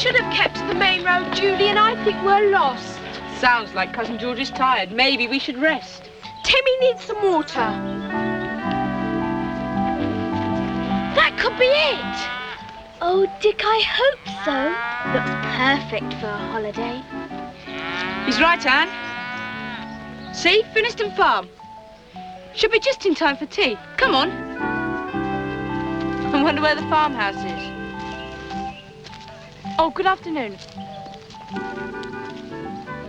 should have kept to the main road, Julian. I think we're lost. Sounds like Cousin George is tired. Maybe we should rest. Timmy needs some water. That could be it. Oh, Dick, I hope so. Looks perfect for a holiday. He's right, Anne. See, Finniston Farm. Should be just in time for tea. Come on. I wonder where the farmhouse is. Oh, good afternoon.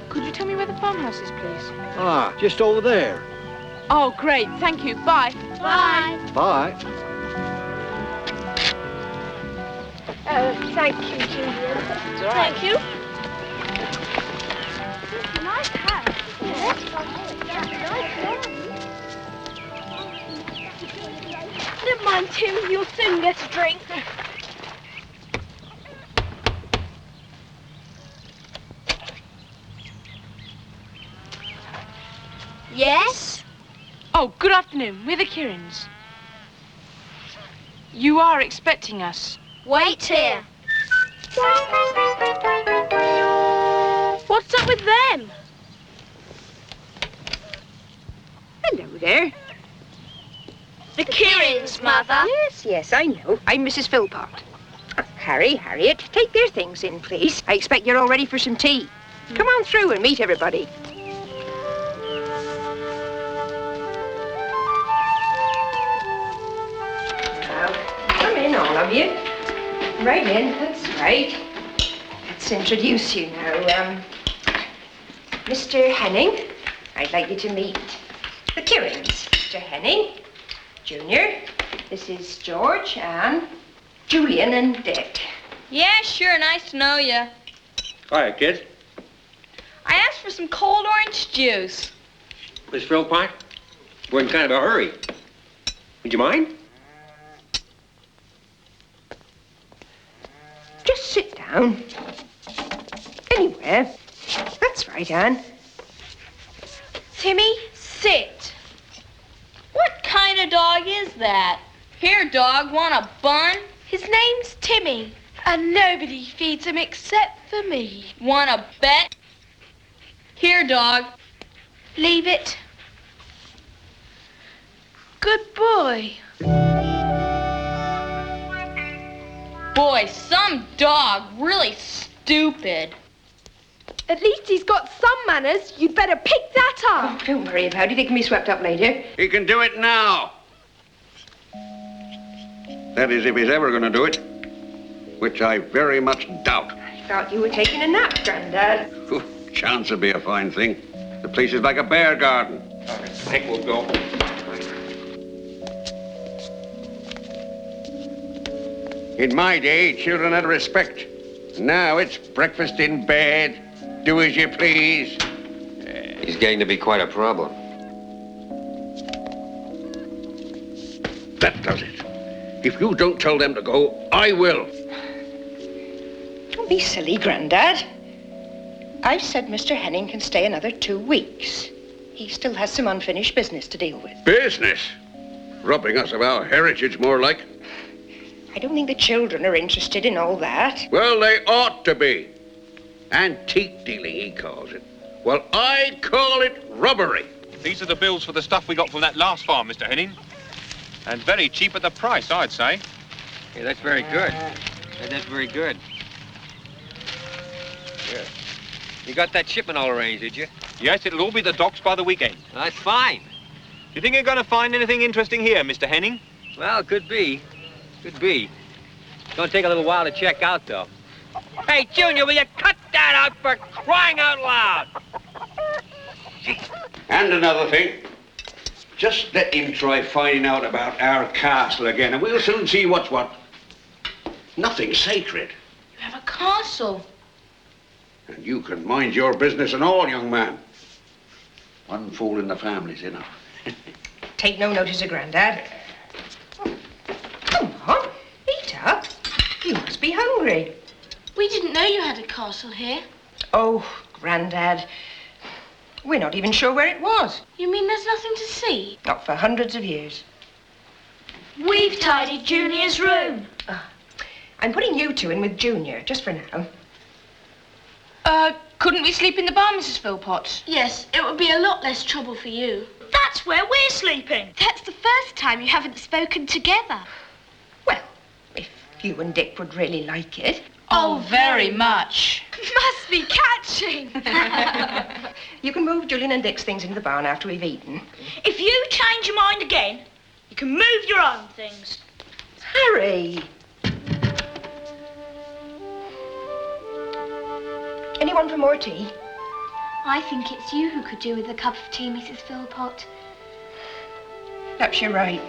Could you tell me where the farmhouse is, please? Ah, just over there. Oh, great. Thank you. Bye. Bye. Bye. Thank you, Julian. It's all right. Thank you. It's a nice house, isn't it? Never mind, Tim. You'll soon get a drink. Yes? Oh, good afternoon. We're the Kirins. You are expecting us. Wait here. What's up with them? Hello there. The Kirins, Mother. Yes, I know. I'm Mrs. Philpott. Harry, Harriet, take their things in, please. I expect you're all ready for some tea. Come on through and meet everybody. Now, come in, all of you. Right in, that's right. Let's introduce you now. Mr. Henning, I'd like you to meet the Kirins. Mr. Henning, Junior, this is George, Anne, Julian, and Dick. Yeah, sure, nice to know you. Hiya, kid. I asked for some cold orange juice. Miss Philpott, we're in kind of a hurry. Would you mind? Just sit down. Anywhere. That's right, Anne. Timmy, sit. What kind of dog is that? Here, dog, want a bun? His name's Timmy, and nobody feeds him except for me. Want a bet? Here, dog. Leave it. Good boy. Boy, some dog, really stupid. At least he's got some manners. You'd better pick that Oh, up. don't worry about it. It can be swept up later. He can do it now. That is, if he's ever going to do it, which I very much doubt. I thought you were taking a nap, Grandad. Whew, chance would be a fine thing. The place is like a bear garden. All right, I think we'll go. In my day, children had respect. Now it's breakfast in bed, do as you please. He's getting to be quite a problem. That does it. If you don't tell them to go, I will. Don't be silly, Grandad. I've said Mr. Henning can stay another 2 weeks. He still has some unfinished business to deal with. Business? Robbing us of our heritage, more like. I don't think the children are interested in all that. Well, they ought to be. Antique dealing, he calls it. Well, I call it robbery. These are the bills for the stuff we got from that last farm, Mr. Henning. And very cheap at the price, I'd say. Yeah, that's very good. That's very good. Yeah. You got that shipment all arranged, did you? Yes, it'll all be the docks by the weekend. That's fine. You think you're going to find anything interesting here, Mr. Henning? Well, could be. Could be. It's gonna take a little while to check out, though. Hey, Junior, will you cut that out for crying out loud? And another thing, just let him try finding out about our castle again, and we'll soon see what's what. Nothing sacred. You have a castle. And you can mind your business and all, young man. One fool in the family's enough. Take no notice of Grandad. Come on, eat up. You must be hungry. We didn't know you had a castle here. Oh, Grandad, we're not even sure where it was. You mean there's nothing to see? Not for hundreds of years. We've tidied Junior's room. I'm putting you two in with Junior, just for now. Couldn't we sleep in the barn, Mrs. Philpott? Yes, it would be a lot less trouble for you. That's where we're sleeping. That's the first time you haven't spoken together. Well, if you and Dick would really like it. Oh, very much. Must be catching. You can move Julian and Dick's things into the barn after we've eaten. If you change your mind again, you can move your own things. Harry! Anyone for more tea? I think it's you who could do with a cup of tea, Mrs. Philpott. Perhaps you're right.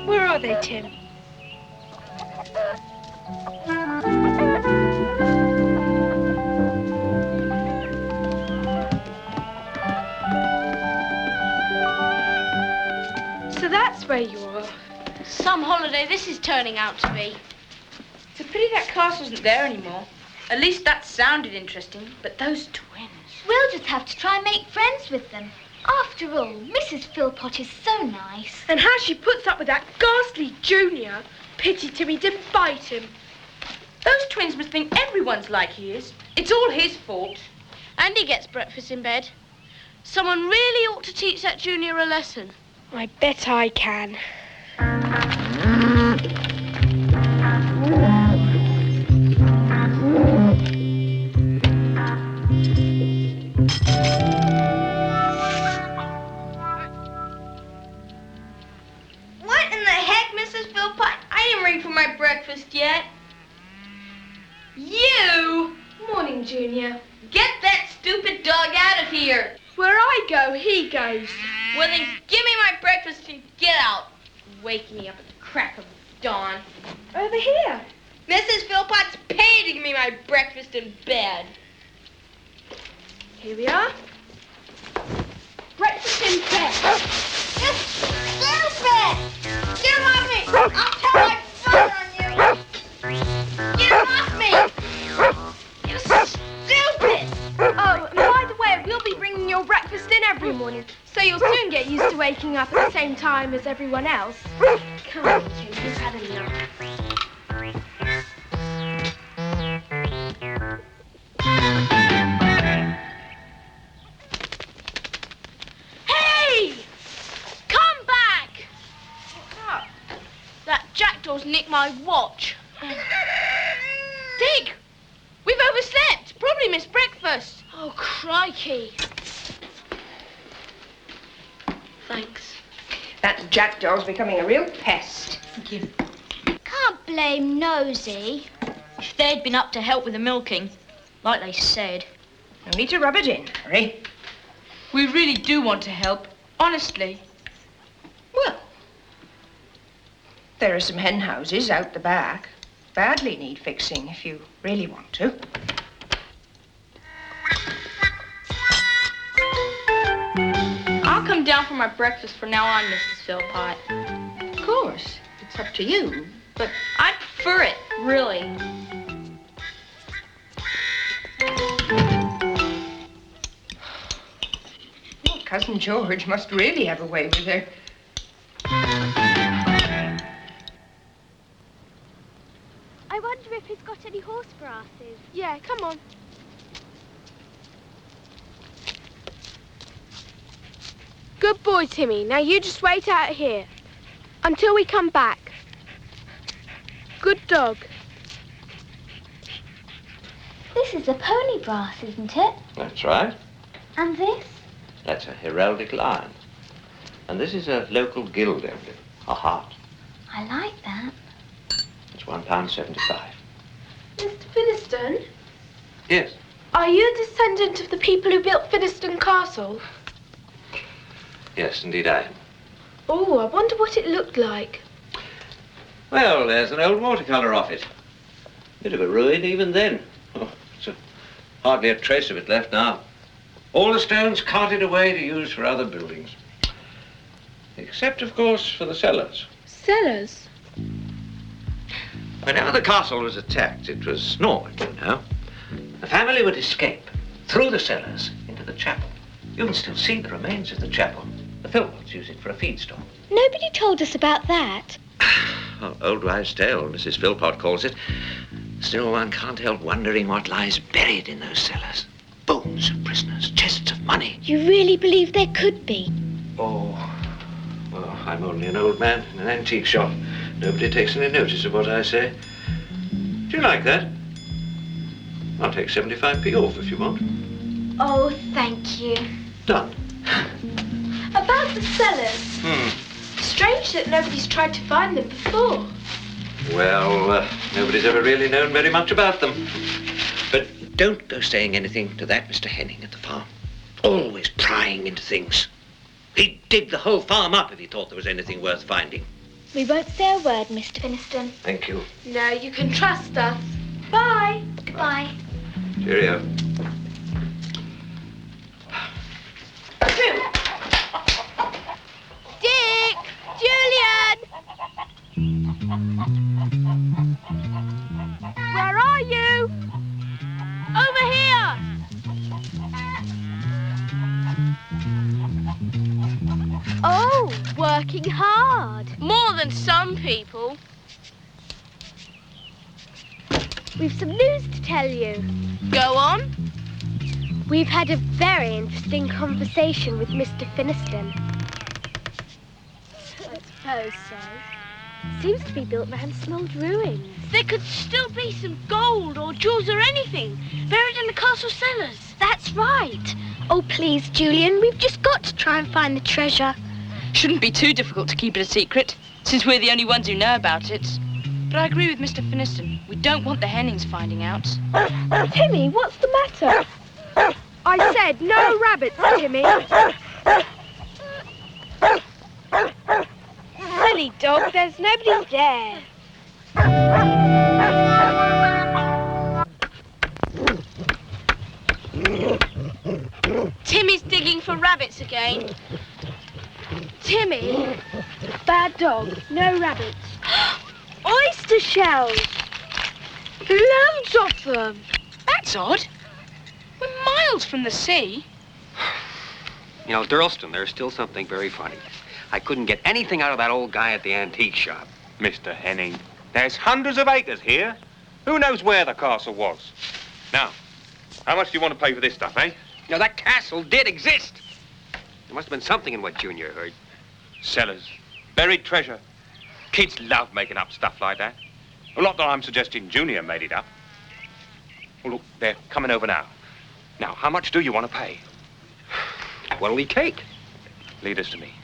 Where are they, Tim? So that's where you are. Some holiday this is turning out to be. It's a pity that castle isn't there anymore. At least that sounded interesting. But those twins... We'll just have to try and make friends with them. After all, Mrs. Philpott is so nice. And how she puts up with that ghastly Junior. Pity Timmy didn't bite him. Those twins must think everyone's like he is. It's all his fault. And he gets breakfast in bed. Someone really ought to teach that Junior a lesson. I bet I can. What in the heck, Mrs. Philpott? I didn't ring for my breakfast yet. You! Morning, Junior. Get that stupid dog out of here. Where I go, he goes. Well, then give me my breakfast and get out. Wake me up at the crack of dawn. Over here. Mrs. Philpott's paid to give me my breakfast in bed. Here we are. Breakfast in bed. You stupid! Get off me! I'll tell my father on you! Get off me! You stupid! Oh, and by the way, we'll be bringing your breakfast in every morning, so you'll soon get used to waking up at the same time as everyone else. Come on, Tim, you've had enough. Hey! Come back! What's up? That jackdaw's nicked my watch. Dick! We've overslept. Probably missed breakfast. Oh, crikey. Thanks. That jackdaw's becoming a real pest. Thank you. Can't blame Nosy. If they'd been up to help with the milking, like they said. No need to rub it in, Harry. We really do want to help. Honestly. Well, there are some hen houses out the back. Badly need fixing if you really want to. I'll come down for my breakfast from now on, Mrs. Philpott. Of course, it's up to you. But I'd prefer it, really. Well, Cousin George must really have a way with her. I wonder if he's got any horse brasses. Yeah, come on. Good boy, Timmy. Now you just wait out here until we come back. Good dog. This is a pony brass, isn't it? That's right. And this? That's a heraldic lion. And this is a local guild emblem, a heart. I like that. It's £1.75. Mr. Finniston, Yes. are you a descendant of the people who built Finniston Castle? Yes, indeed I am. Oh, I wonder what it looked like. Well, there's an old watercolour of it. Bit of a ruin even then. Oh, hardly a trace of it left now. All the stones carted away to use for other buildings. Except, of course, for the cellars. Cellars? Whenever the castle was attacked, it was normal, you know. The family would escape through the cellars into the chapel. You can still see the remains of the chapel. The Philpotts use it for a feed store. Nobody told us about that. old wives' tale, Mrs. Philpott calls it. Still, one can't help wondering what lies buried in those cellars. Bones of prisoners, chests of money. You really believe there could be? Oh, well, I'm only an old man in an antique shop. Nobody takes any notice of what I say. Do you like that? I'll take 75p off if you want. Oh, thank you. Done. About the cellars. Strange that nobody's tried to find them before. Well, nobody's ever really known very much about them. But don't go saying anything to that Mr. Henning at the farm. Always prying into things. He'd dig the whole farm up if he thought there was anything worth finding. We won't say a word, Mr. Finniston. Thank you. No, you can trust us. Bye. Goodbye. Cheerio. Dick! Julian! Where are you? Over here! Oh, working hard. More than some people. We've some news to tell you. Go on. We've had a very interesting conversation with Mr. Finniston. I suppose so. Seems to be built round some old ruins. There could still be some gold or jewels or anything buried in the castle cellars. That's right. Oh, please, Julian, we've just got to try and find the treasure. Shouldn't be too difficult to keep it a secret, since we're the only ones who know about it. But I agree with Mr. Finniston. We don't want the Hennings finding out. Timmy, what's the matter? I said no rabbits, Timmy. Silly dog, there's nobody there. Timmy's digging for rabbits again. Timmy, bad dog, no rabbits. Oyster shells. Loads of them. That's odd. We're miles from the sea. You know, Durlston, there's still something very funny. I couldn't get anything out of that old guy at the antique shop. Mr. Henning, there's hundreds of acres here. Who knows where the castle was? Now, how much do you want to pay for this stuff, eh? You know, that castle did exist. There must have been something in what Junior heard. Cellars, buried treasure. Kids love making up stuff like that. Well, not that I'm suggesting Junior made it up. Well, look, they're coming over now. Now, how much do you want to pay? What'll he take? Lead us to me.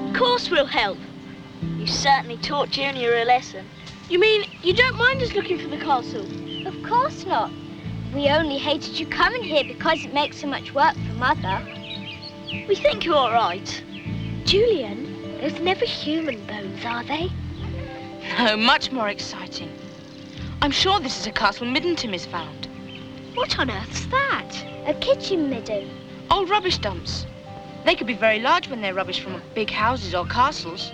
Of course we'll help. You certainly taught Junior a lesson. You mean you don't mind us looking for the castle? Of course not. We only hated you coming here because it makes so much work for Mother. We think you're all right. Julian, those are never human bones, are they? No, much more exciting. I'm sure this is a castle midden Timmy's found. What on earth's that? A kitchen midden. Old rubbish dumps. They could be very large when they're rubbish from big houses or castles.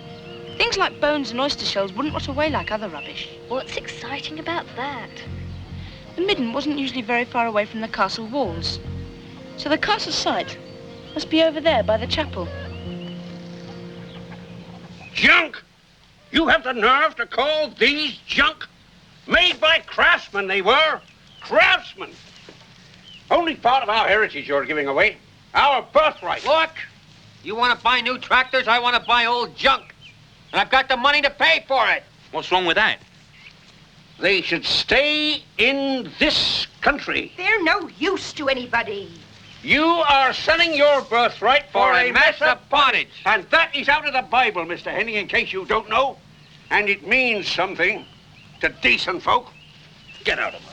Things like bones and oyster shells wouldn't rot away like other rubbish. What's exciting about that? The midden wasn't usually very far away from the castle walls. So the castle site must be over there by the chapel. Junk! You have the nerve to call these junk? Made by craftsmen, they were. Craftsmen. Only part of our heritage you're giving away. Our birthright. Look, you want to buy new tractors, I want to buy old junk. And I've got the money to pay for it. What's wrong with that? They should stay in this country. They're no use to anybody. You are selling your birthright for a mess of pottage. And that is out of the Bible, Mr. Henning, in case you don't know. And it means something to decent folk. Get out of my...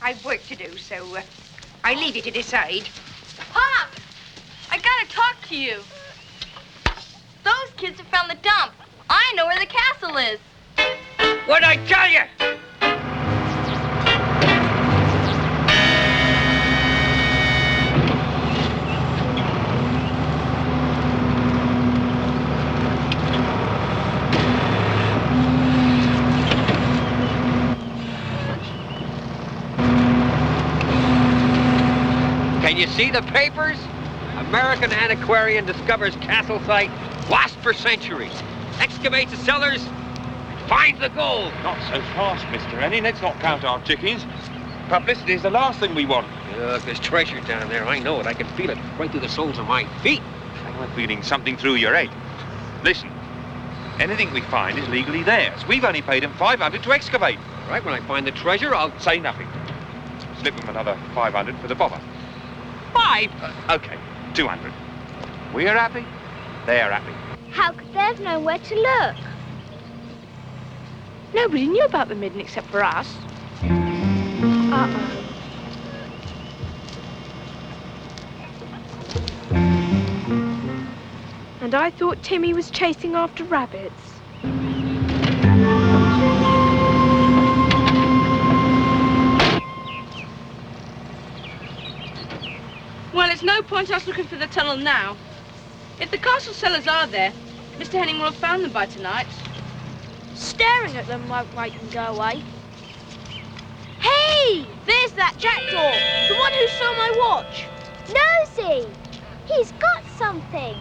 I've work to do, so I leave you to decide. Pop! I gotta talk to you. Those kids have found the dump. I know where the castle is. What'd I tell you? See the papers? American antiquarian discovers castle site lost for centuries. Excavates the cellars, finds the gold. Not so fast, Mr. Henning. Let's not count our chickens. Publicity is the last thing we want. Look, there's treasure down there. I know it. I can feel it right through the soles of my feet. You're feeling something through your head. Listen, anything we find is legally theirs. We've only paid them 500 to excavate. All right, when I find the treasure, I'll... Say nothing. Slip them another 500 for the bother. 5? Okay, 200. We're happy, they're happy. How could they have known where to look? Nobody knew about the midden except for us. Uh-oh. And I thought Timmy was chasing after rabbits. Well, it's no point us looking for the tunnel now. If the castle cellars are there, Mr. Henning will have found them by tonight. Staring at them won't make them go away. Hey! There's that jackdaw! The one who stole my watch! Nosy! He's got something!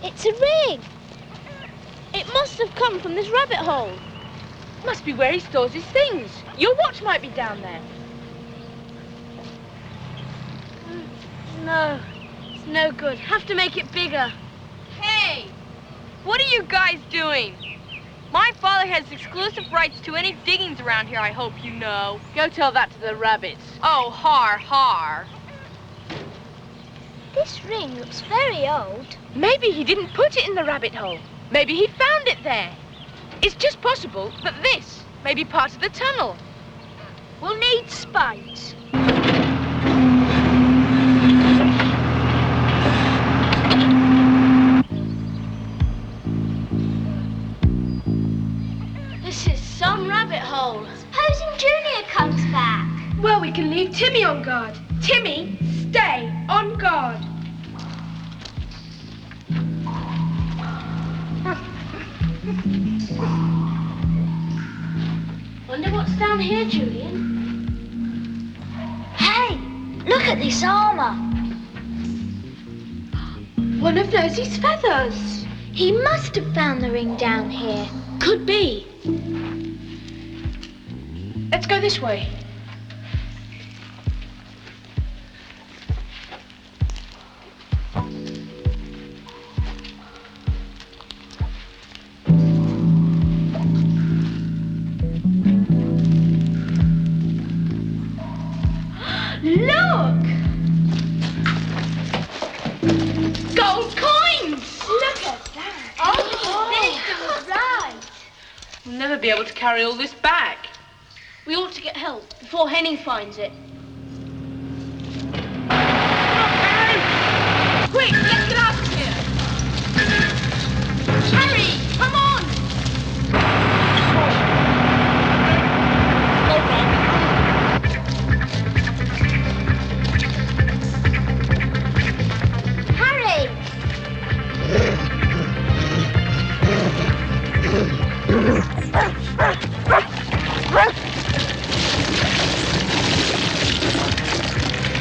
It's a ring! It must have come from this rabbit hole. Must be where he stores his things. Your watch might be down there. No, it's no good. Have to make it bigger. Hey! What are you guys doing? My father has exclusive rights to any diggings around here, I hope you know. Go tell that to the rabbits. Oh, har, har. This ring looks very old. Maybe he didn't put it in the rabbit hole. Maybe he found it there. It's just possible that this may be part of the tunnel. We'll need spades. This is some rabbit hole. Supposing Junior comes back. Well, we can leave Timmy on guard. Timmy, stay on guard. Wonder what's down here, Julian. Hey, look at this armor. One of Nosy's feathers. He must have found the ring down here. Could be. Let's go this way. Look! Gold coins! Look at that. Oh, Finniston was right. We'll never be able to carry all this back. We ought to get help before Henning finds it. Quick, let's get out of here! Harry, come on! Harry!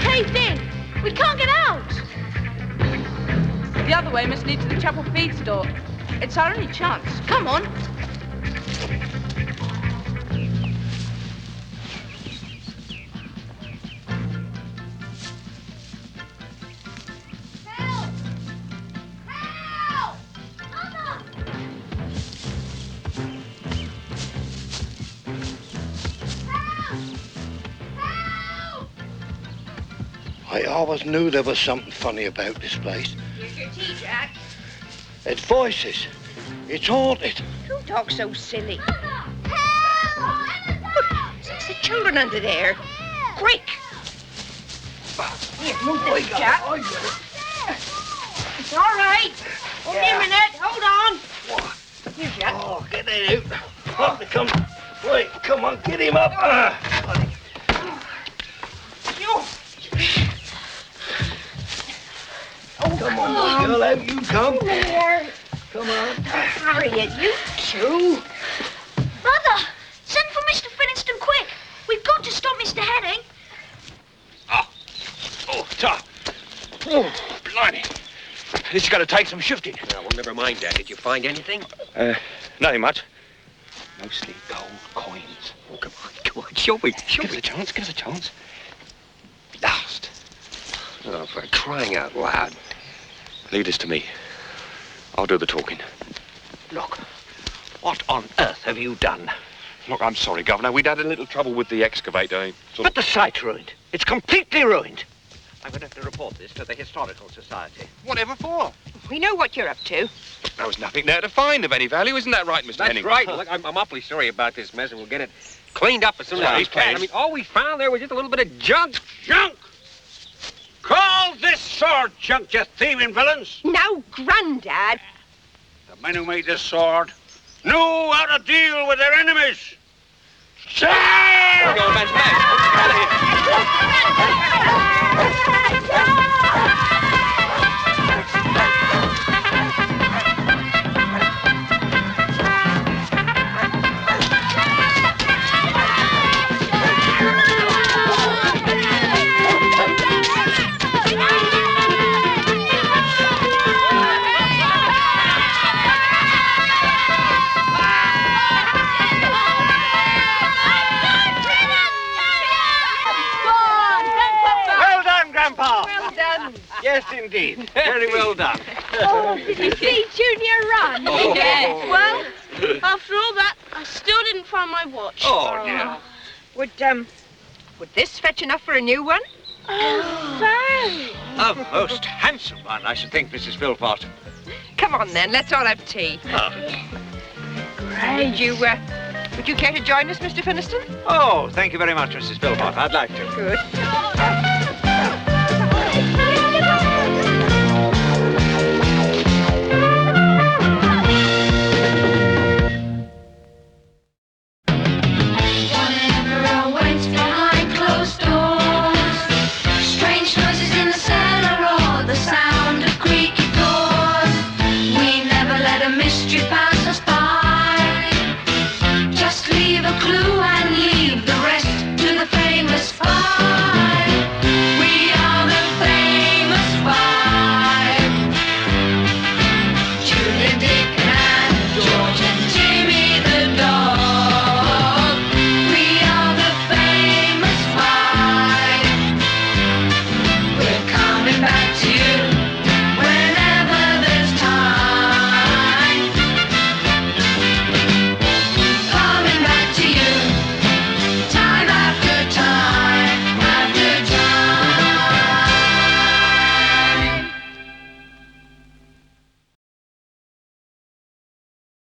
Hey, Finn! We can't get out! The other way must lead to the chapel feed store. It's our only chance. Come on. Help! Help! Mama! Help! I always knew there was something funny about this place. Here's your tea, Jack. It's voices. It's haunted. Don't talk so silly. Mama! Help! It's the children under there. Quick! Here, move this, Jack. It's all right. Hold me a minute. Hold on. Here, Jack. Oh, get that out. Come, wait, come on, get him up. Come on, little girl, out you come. There. Come on. Harriet, you Sue! Mother, send for Mr. Finniston quick. We've got to stop Mr. Henning. Oh, Tom. Oh, blimey. This is going to take some shifting. Well, never mind that. Did you find anything? Nothing much. Mostly gold coins. Oh, come on, show me. Give us a chance, give us a chance. Last. Oh, for crying out loud. Leave this to me. I'll do the talking. Look, what on earth have you done? Look, I'm sorry, Governor. We'd had a little trouble with the excavator. But the site's ruined. It's completely ruined. I'm going to have to report this to the Historical Society. Whatever for? We know what you're up to. There was nothing there to find of any value. Isn't that right, Mr. That's Henning? right. Look, I'm awfully sorry about this mess, and we'll get it cleaned up as soon as we can. I mean, all we found there was just a little bit of junk. Junk! Call this sword junk, you thieving villains! Now, Grandad. The men who made this sword knew how to deal with their enemies. Sir! Yes, indeed. Very well done. Oh, did you see Junior run? Oh. Yes. Well, after all that, I still didn't find my watch. Oh, dear. Would this fetch enough for a new one? Oh, thanks. A most handsome one, I should think, Mrs. Philpott. Come on, then. Let's all have tea. Would you care to join us, Mr. Finniston? Oh, thank you very much, Mrs. Philpott. I'd like to. Good.